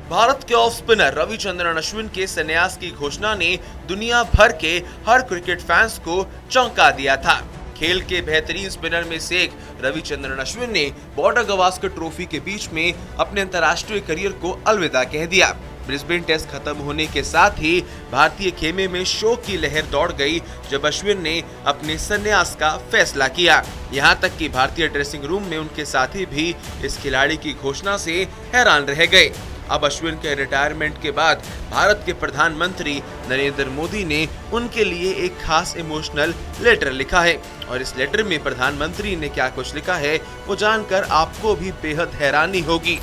भारत के off spinner Ravichandran Ashwin के संन्यास की घोषणा ने दुनिया भर के हर क्रिकेट फैंस को चौंका दिया था। खेल के बेहतरीन स्पिनर में से एक रविचंद्रन अश्विन ने बॉर्डर गवास्कर ट्रॉफी के बीच में अपने अंतर्राष्ट्रीय करियर को अलविदा कह दिया। ब्रिस्बेन टेस्ट खत्म होने के साथ ही भारतीय खेमे में शोक की लहर दौड़ गई जब अश्विन ने अपने संन्यास का फैसला किया। यहां तक कि भारतीय ड्रेसिंग रूम में उनके साथी भी इस खिलाड़ी की घोषणा से हैरान रह गए। अब अश्विन के रिटायरमेंट के बाद भारत के प्रधानमंत्री नरेंद्र मोदी ने उनके लिए एक खास इमोशनल लेटर लिखा है और इस लेटर में प्रधानमंत्री ने क्या कुछ लिखा है वो जानकर आपको भी बेहद हैरानी होगी।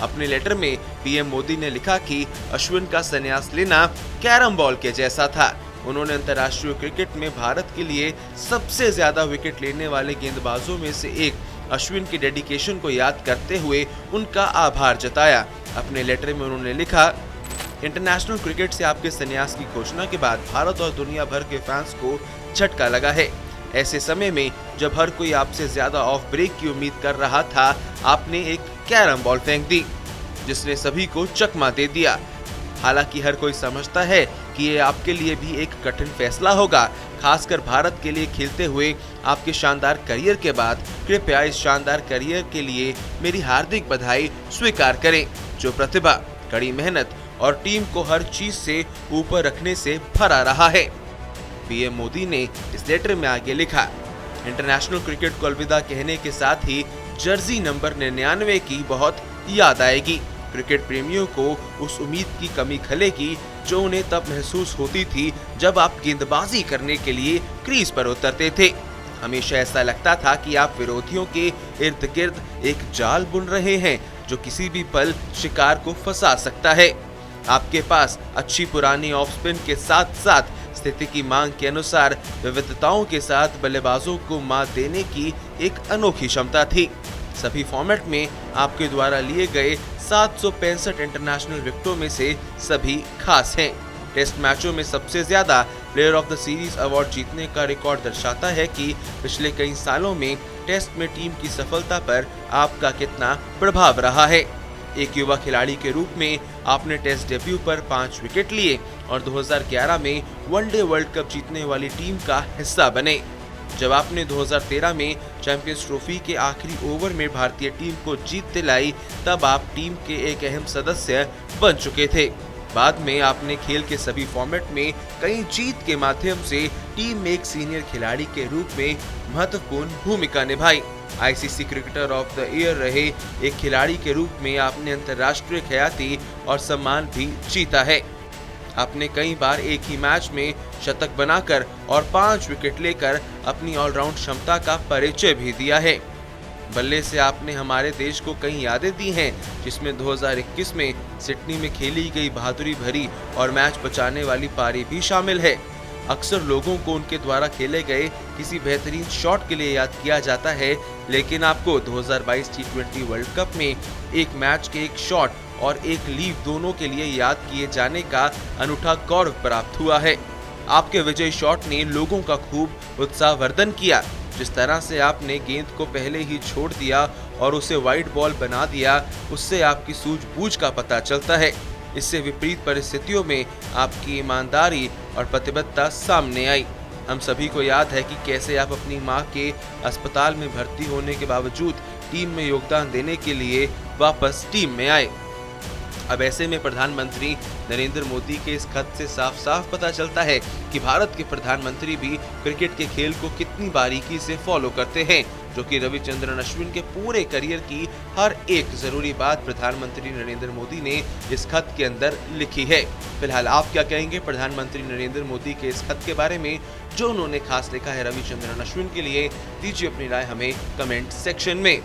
अपने लेटर में पीएम मोदी ने लिखा कि अश्विन का संन्यास लेना कैरम बॉल के जैसा था। उन्होंने अंतर्राष्ट्रीय क्रिकेट में भारत के लिए सबसे ज्यादा विकेट लेने वाले गेंदबाजों में से एक अश्विन की डेडिकेशन को याद करते हुए उनका आभार जताया। अपने लेटर में उन्होंने लिखा, इंटरनेशनल क्रिकेट से आपके संन्यास की घोषणा के बाद भारत और दुनिया भर के फैंस को झटका लगा है। ऐसे समय में जब हर कोई आपसे ज्यादा ऑफ ब्रेक की उम्मीद कर रहा था, आपने एक कैरम बॉल फेंक दी जिसने सभी को चकमा दे दिया। हालांकि हर कोई समझता है कि ये आपके लिए भी एक कठिन फैसला होगा, खासकर भारत के लिए खेलते हुए आपके शानदार करियर के बाद। कृपया इस शानदार करियर के लिए मेरी हार्दिक बधाई स्वीकार करें, जो प्रतिभा, कड़ी मेहनत और टीम को हर चीज से ऊपर रखने से भरा रहा है। पीएम मोदी ने इस लेटर में आगे लिखा, इंटरनेशनल क्रिकेट को अलविदा कहने के साथ ही जर्सी नंबर 99 की बहुत याद आएगी। क्रिकेट प्रेमियों को उस उम्मीद की कमी खलेगी जो उन्हें तब महसूस होती थी जब आप गेंदबाजी करने के लिए क्रीज पर उतरते थे। हमेशा ऐसा लगता था कि आप विरोधियों के इर्द गिर्द एक जाल बुन रहे हैं जो किसी भी पल शिकार को फंसा सकता है। आपके पास अच्छी पुरानी ऑफ स्पिन के साथ साथ स्थिति की मांग के अनुसार विविधताओं के साथ बल्लेबाजों को मात देने की एक अनोखी क्षमता थी। सभी फॉर्मेट में आपके द्वारा लिए गए 765 इंटरनेशनल विकेटों में से सभी खास हैं। टेस्ट मैचों में सबसे ज्यादा player of the series award जीतने का रिकॉर्ड दर्शाता है कि पिछले कई सालों में टेस्ट में टीम की सफलता पर आपका कितना प्रभाव रहा है। एक युवा खिलाड़ी के रूप में आपने टेस्ट डेब्यू पर 5 विकेट लिए और 2011 में वनडे वर्ल्ड कप जीतने वाली टीम का हिस्सा बने। जब आपने 2013 में चैंपियंस ट्रॉफी के आखिरी ओवर में भारतीय टीम को जीत दिलाई, तब आप टीम के एक अहम सदस्य बन चुके थे। बाद में आपने खेल के सभी फॉर्मेट में कई जीत के माध्यम से टीम में एक सीनियर खिलाड़ी के रूप में महत्वपूर्ण भूमिका निभाई। ICC cricketer of the year रहे एक खिलाड़ी के रूप में आपने अंतर्राष्ट्रीय ख्याति और सम्मान भी जीता है। आपने कई बार एक ही मैच में शतक बनाकर और 5 विकेट लेकर अपनी ऑलराउंड क्षमता का परिचय भी दिया है। बल्ले से आपने हमारे देश को कई यादें दी हैं, जिसमें 2021 में सिडनी में खेली गई बहादुरी भरी और मैच बचाने वाली पारी भी शामिल है। अक्सर लोगों को उनके द्वारा खेले गए किसी बेहतरीन शॉट के लिए याद किया जाता है, लेकिन आपको 2022 टी20 वर्ल्ड कप में एक मैच के एक शॉट और एक लीव दोनों के लिए याद किए जाने का अनूठा गौरव प्राप्त हुआ है। आपके विजयी शॉट ने लोगों का खूब उत्साहवर्धन किया। जिस तरह से आपने गेंद को पहले ही छोड़ दिया और उसे वाइड बॉल बना दिया, उससे आपकी सूझबूझ का पता चलता है। इससे विपरीत परिस्थितियों में आपकी ईमानदारी और प्रतिबद्धता सामने आई। हम सभी को याद है कि कैसे आप अपनी मां के अस्पताल में भर्ती होने के बावजूद टीम में योगदान देने के लिए वापस टीम में आए। अब ऐसे में प्रधानमंत्री नरेंद्र मोदी के इस खत से साफ साफ पता चलता है कि भारत के प्रधानमंत्री भी क्रिकेट के खेल को कितनी बारीकी से फॉलो करते हैं, जो कि रविचंद्रन अश्विन के पूरे करियर की हर एक जरूरी बात प्रधानमंत्री नरेंद्र मोदी ने इस खत के अंदर लिखी है। फिलहाल आप क्या कहेंगे प्रधानमंत्री नरेंद्र मोदी के इस खत के बारे में जो उन्होंने खास लिखा है रविचंद्रन अश्विन के लिए? दीजिए अपनी राय हमें कमेंट सेक्शन में।